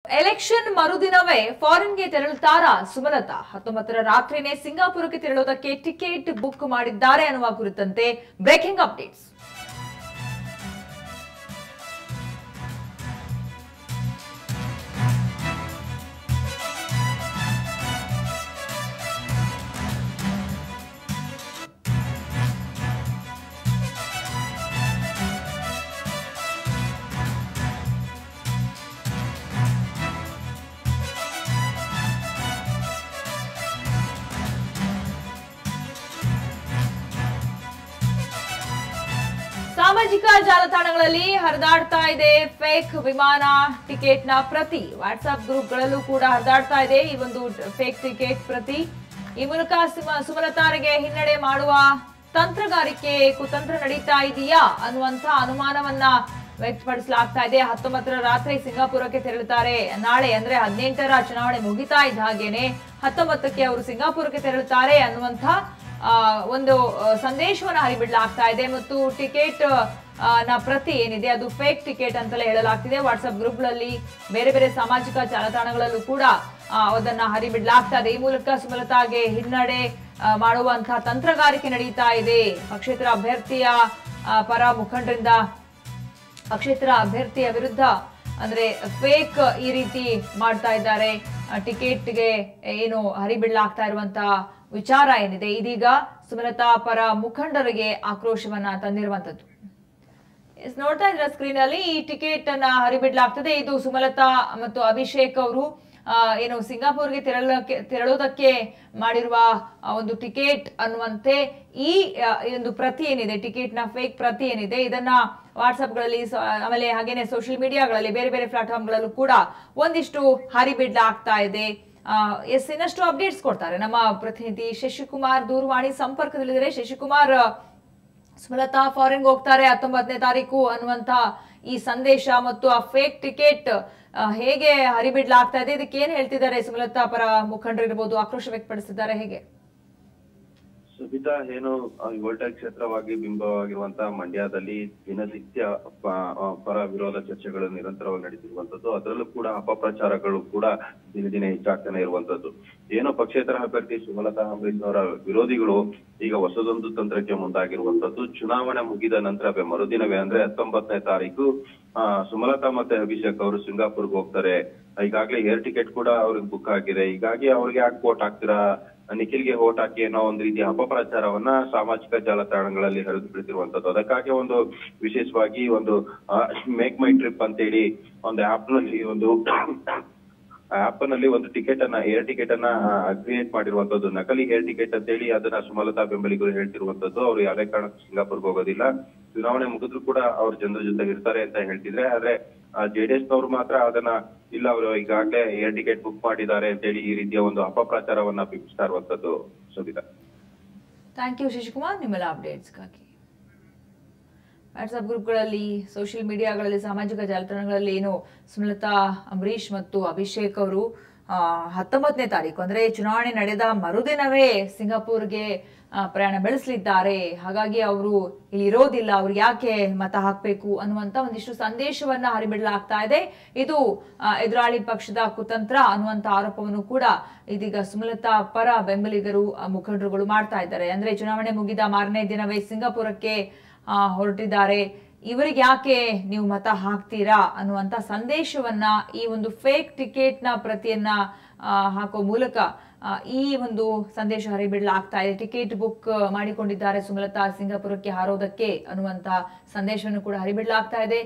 Election ಮರುದಿನವೇ ಫಾರಿನ್ಗೆ ತೆರಳುತ್ತಾರಾ Sumalatha? 19ರ ರಾತ್ರಿನೇ ಸಿಂಗಾಪುರಕ್ಕೆ ತೆರಳುವುದಕ್ಕೆ ticket book ಮಾಡಿದ್ದಾರೆ ಅನ್ನುವ ಕುರಿತಂತೆ ಬ್ರೇಕಿಂಗ್ ಅಪ್ಡೇಟ್ಸ್. ಸಾಮಾಜಿಕ ಜಾಲತಾಣಗಳಲ್ಲಿ ಹರಿದಾಡ್ತಾ ಇದೆ ಫೇಕ್ ವಿಮಾನ ಟಿಕೆಟ್ನ ಪ್ರತಿ. ವಾಟ್ಸ್ಆಪ್ ಗ್ರೂಪ್ಗಳಲ್ಲೂ ಕೂಡ ಹರಿದಾಡ್ತಾ ಇದೆ ಈ ಒಂದು ಫೇಕ್ ಟಿಕೆಟ್ ಪ್ರತಿ. ಈ ಮೂಲಕ ಸುಮಲತಾರಿಗೆ ಹಿನ್ನಡೆ ಮಾಡುವ ತಂತ್ರಗಾರಿಕೆ ಕುತಂತ್ರ ನಡೀತಾ ಇದೆಯಾ ಅನ್ನುವಂತ ಅನುಮಾನವನ್ನ ವ್ಯಕ್ತಪಡಿಸಲಾಗ್ತಾ ಇದೆ. 19ರ ರಾತ್ರಿ ಸಿಂಗಾಪುರಕ್ಕೆ ತೆರಳುತ್ತಾರೆ. ನಾಳೆ ಅಂದ್ರೆ 18ರ ಚುನಾವಣೆ ಮುಗಿತಾ ಇದ್ದ ಹಾಗೇನೆ 19ಕ್ಕೆ ಅವರು ಸಿಂಗಾಪುರಕ್ಕೆ ತೆರಳುತ್ತಾರೆ ಅನ್ನುವಂತ ಒಂದು ಸಂದೇಶವನ್ನು ಹರಿಬಿಡಲಾಗ್ತಾ ಇದೆ. ಮತ್ತು ಟಿಕೆಟ್ ನ ಪ್ರತಿ ಏನಿದೆ ಅದು ಫೇಕ್ ಟಿಕೆಟ್ ಅಂತಲೇ ಹೇಳಲಾಗ್ತಿದೆ. ವಾಟ್ಸ್ಆಪ್ ಗ್ರೂಪ್ಗಳಲ್ಲಿ ಬೇರೆ ಬೇರೆ ಸಾಮಾಜಿಕ ಜಾಲತಾಣಗಳಲ್ಲೂ ಕೂಡ ಅದನ್ನ ಹರಿಬಿಡಲಾಗ್ತಾ ಇದೆ. ಈ ಮೂಲಕ ಸುಮಲತಾಗೆ ಹಿನ್ನಡೆ ಮಾಡುವಂತಹ ತಂತ್ರಗಾರಿಕೆ ನಡೀತಾ ಇದೆ. ಪಕ್ಷೇತರ ಅಭ್ಯರ್ಥಿಯ ಪರ ಮುಖಂಡರಿಂದ ಪಕ್ಷೇತರ ಅಭ್ಯರ್ಥಿಯ ವಿರುದ್ಧ ಅಂದ್ರೆ ಫೇಕ್ ಈ ರೀತಿ ಮಾಡ್ತಾ ಇದ್ದಾರೆ. ಟಿಕೆಟ್ಗೆ ಏನು ಹರಿಬಿಡಲಾಗ್ತಾ ಇರುವಂತಹ ವಿಚಾರ ಏನಿದೆ ಇದೀಗ ಸುಮಲತಾ ಪರ ಮುಖಂಡರಿಗೆ ಆಕ್ರೋಶವನ್ನ ತಂದಿರುವಂತದ್ದು. ನೋಡ್ತಾ ಇದ್ರ ಸ್ಕ್ರೀನ್ ಅಲ್ಲಿ ಈ ಟಿಕೆಟ್ ಅನ್ನ ಹರಿಬಿಡಲಾಗ್ತದೆ. ಇದು ಸುಮಲತಾ ಮತ್ತು ಅಭಿಷೇಕ್ ಅವರು ಏನು ಸಿಂಗಾಪುರ್ಗೆ ತೆರಳೋದಕ್ಕೆ ಮಾಡಿರುವ ಒಂದು ಟಿಕೆಟ್ ಅನ್ನುವಂತೆ ಈ ಒಂದು ಪ್ರತಿ ಏನಿದೆ ಟಿಕೆಟ್ ನ ಫೇಕ್ ಪ್ರತಿ ಏನಿದೆ ಇದನ್ನ ವಾಟ್ಸ್ಆಪ್ ಗಳಲ್ಲಿ ಆಮೇಲೆ ಹಾಗೇನೆ ಸೋಷಿಯಲ್ ಮೀಡಿಯಾಗಳಲ್ಲಿ ಬೇರೆ ಬೇರೆ ಪ್ಲಾಟ್ಫಾರ್ಮ್ ಗಳಲ್ಲೂ ಕೂಡ ಒಂದಿಷ್ಟು ಹರಿಬಿಡಲಾಗ್ತಾ ಇದೆ. ಇನ್ನಷ್ಟು ಅಪ್ಡೇಟ್ಸ್ ಕೊಡ್ತಾರೆ ನಮ್ಮ ಪ್ರತಿನಿಧಿ ಶಶಿಕುಮಾರ್ ದೂರವಾಣಿ ಸಂಪರ್ಕದಲ್ಲಿದ್ದಾರೆ. ಶಶಿಕುಮಾರ್, ಸುಮಲತಾ ಫಾರಿನ್ ಹೋಗ್ತಾರೆ 19ನೇ ತಾರೀಕು ಅನ್ನುವಂತ ಈ ಸಂದೇಶ ಮತ್ತು ಆ ಫೇಕ್ ಟಿಕೆಟ್ ಹೇಗೆ ಹರಿಬಿಡಲಾಗ್ತಾ ಇದೆ, ಇದಕ್ಕೆ ಏನ್ ಹೇಳ್ತಿದ್ದಾರೆ ಸುಮಲತಾ ಪರ ಮುಖಂಡರು ಇರಬಹುದು, ಆಕ್ರೋಶ ವ್ಯಕ್ತಪಡಿಸಿದ್ದಾರೆ ಹೇಗೆ? ಸುಬಿತಾ, ಏನು ವೋಲ್ಟೇಜ್ ಕ್ಷೇತ್ರವಾಗಿ ಬಿಂಬವಾಗಿರುವಂತಹ ಮಂಡ್ಯದಲ್ಲಿ ದಿನನಿತ್ಯ ಪರ ವಿರೋಧ ಚರ್ಚೆಗಳು ನಿರಂತರವಾಗಿ ನಡೀತಿರುವಂತದ್ದು. ಅದರಲ್ಲೂ ಕೂಡ ಅಪಪ್ರಚಾರಗಳು ಕೂಡ ದಿನ ದಿನ ಹೆಚ್ಚಾಗ್ತಾನೆ ಇರುವಂತದ್ದು. ಏನೋ ಪಕ್ಷೇತರ ಅಭ್ಯರ್ಥಿ ಸುಮಲತಾ ಅಂಬರೀಶ್ ಅವರ ವಿರೋಧಿಗಳು ಈಗ ಹೊಸದೊಂದು ತಂತ್ರಕ್ಕೆ ಮುಂದಾಗಿರುವಂತದ್ದು. ಚುನಾವಣೆ ಮುಗಿದ ನಂತರ ಮರುದಿನವೇ ಅಂದ್ರೆ 19ನೇ ತಾರೀಕು ಸುಮಲತಾ ಮತ್ತೆ ಅಭಿಷೇಕ್ ಅವರು ಸಿಂಗಾಪುರ್ಗೆ ಹೋಗ್ತಾರೆ. ಈಗಾಗಲೇ ಏರ್ ಟಿಕೆಟ್ ಕೂಡ ಅವ್ರಿಗೆ ಬುಕ್ ಆಗಿದೆ. ಹೀಗಾಗಿ ಅವ್ರಿಗೆ ಯಾಕೆ ವೋಟ್ ಹಾಕ್ತೀರಾ, ನಿಖಿಲ್ಗೆ ವೋಟ್ ಹಾಕಿ ಅನ್ನೋ ಒಂದು ರೀತಿಯ ಅಪಪ್ರಚಾರವನ್ನ ಸಾಮಾಜಿಕ ಜಾಲತಾಣಗಳಲ್ಲಿ ಹರಿದು ಬಿಡ್ತಿರುವಂತದ್ದು. ಅದಕ್ಕಾಗಿ ಒಂದು ವಿಶೇಷವಾಗಿ ಒಂದು ಮೇಕ್ ಮೈ ಟ್ರಿಪ್ ಅಂತೇಳಿ ಒಂದು ಆಪ್ ನಲ್ಲಿ ಒಂದು ಟಿಕೆಟ್ ಅನ್ನ ಏರ್ ಟಿಕೆಟ್ ಅನ್ನ ಕ್ರಿಯೇಟ್ ಮಾಡಿರುವಂತದ್ದು. ನಕಲಿ ಏರ್ ಟಿಕೆಟ್ ಅಂತೇಳಿ ಅದನ್ನ ಸುಮಲತಾ ಬೆಂಬಲಿಗರು ಹೇಳ್ತಿರುವಂತದ್ದು. ಅವ್ರು ಯಾವುದೇ ಕಾರಣಕ್ಕೂ ಸಿಂಗಾಪುರ್ಗೆ ಹೋಗೋದಿಲ್ಲ, ಚುನಾವಣೆ ಮುಗಿದ್ರು ಕೂಡ ಅವ್ರ ಜನರ ಜೊತೆ ಇರ್ತಾರೆ ಅಂತ ಹೇಳ್ತಿದ್ರೆ. ಆದ್ರೆ ಜೆಡಿಎಸ್ ನವರು ಮಾತ್ರ ಅದನ್ನ ಇಲ್ಲ, ಅವರು ಈಗಾಗಲೇ ಏರ್ ಟಿಕೆಟ್ ಬುಕ್ ಮಾಡಿದ್ದಾರೆ ಅಂತೇಳಿ ಈ ರೀತಿಯ ಒಂದು ಅಪಪ್ರಚಾರವನ್ನ ಬಿಂಬಿಸ್ತಾ ಇರುವಂತದ್ದು. ಸುಬಿತಾ, ಥ್ಯಾಂಕ್ ಯು ಶಶಿಕುಮಾರ್ ನಿಮ್ಮೆಲ್ಲ ಅಪ್ಡೇಟ್ಸ್ಗಾಗಿ. ವಾಟ್ಸ್ಆಪ್ ಗ್ರೂಪ್ಗಳಲ್ಲಿ ಸೋಷಿಯಲ್ ಮೀಡಿಯಾಗಳಲ್ಲಿ ಸಾಮಾಜಿಕ ಜಾಲತಾಣಗಳಲ್ಲಿ ಏನು ಸುಮಲತಾ ಅಂಬರೀಶ್ ಮತ್ತು ಅಭಿಷೇಕ್ ಅವರು 19ನೇ ತಾರೀಕು ಅಂದ್ರೆ ಚುನಾವಣೆ ನಡೆದ ಮರುದಿನವೇ ಸಿಂಗಾಪುರ್ಗೆ ಪ್ರಯಾಣ ಬೆಳೆಸಲಿದ್ದಾರೆ. ಹಾಗಾಗಿ ಅವರು ಇಲ್ಲಿ ಇರೋದಿಲ್ಲ, ಅವ್ರಿಗೆ ಯಾಕೆ ಮತ ಹಾಕ್ಬೇಕು ಅನ್ನುವಂತ ಒಂದಿಷ್ಟು ಸಂದೇಶವನ್ನ ಹರಿಬಿಡಲಾಗ್ತಾ ಇದೆ. ಇದು ಎದುರಾಳಿ ಪಕ್ಷದ ಕುತಂತ್ರ ಅನ್ನುವಂತ ಆರೋಪವನ್ನು ಕೂಡ ಇದೀಗ ಸುಮಲತಾ ಪರ ಬೆಂಬಲಿಗರು ಮುಖಂಡರುಗಳು ಮಾಡ್ತಾ ಇದ್ದಾರೆ. ಅಂದ್ರೆ ಚುನಾವಣೆ ಮುಗಿದ ಮಾರನೇ ದಿನವೇ ಸಿಂಗಾಪುರಕ್ಕೆ ಹೊರಟಿದ್ದಾರೆ, ಇವರಿಗೆ ಯಾಕೆ ನೀವು ಮತ ಹಾಕ್ತೀರಾ ಅನ್ನುವಂತ ಸಂದೇಶವನ್ನ ಈ ಒಂದು ಫೇಕ್ ಟಿಕೆಟ್ ನ ಪ್ರತಿಯನ್ನ ಹಾಕೋ ಮೂಲಕ ಈ ಒಂದು ಸಂದೇಶ ಹರಿಬಿಡಲಾಗ್ತಾ ಇದೆ. ಟಿಕೆಟ್ ಬುಕ್ ಮಾಡಿಕೊಂಡಿದ್ದಾರೆ ಸುಮಲತಾ ಸಿಂಗಾಪುರಕ್ಕೆ ಹಾರೋದಕ್ಕೆ ಅನ್ನುವಂತ ಸಂದೇಶವನ್ನು ಕೂಡ ಹರಿಬಿಡಲಾಗ್ತಾ ಇದೆ.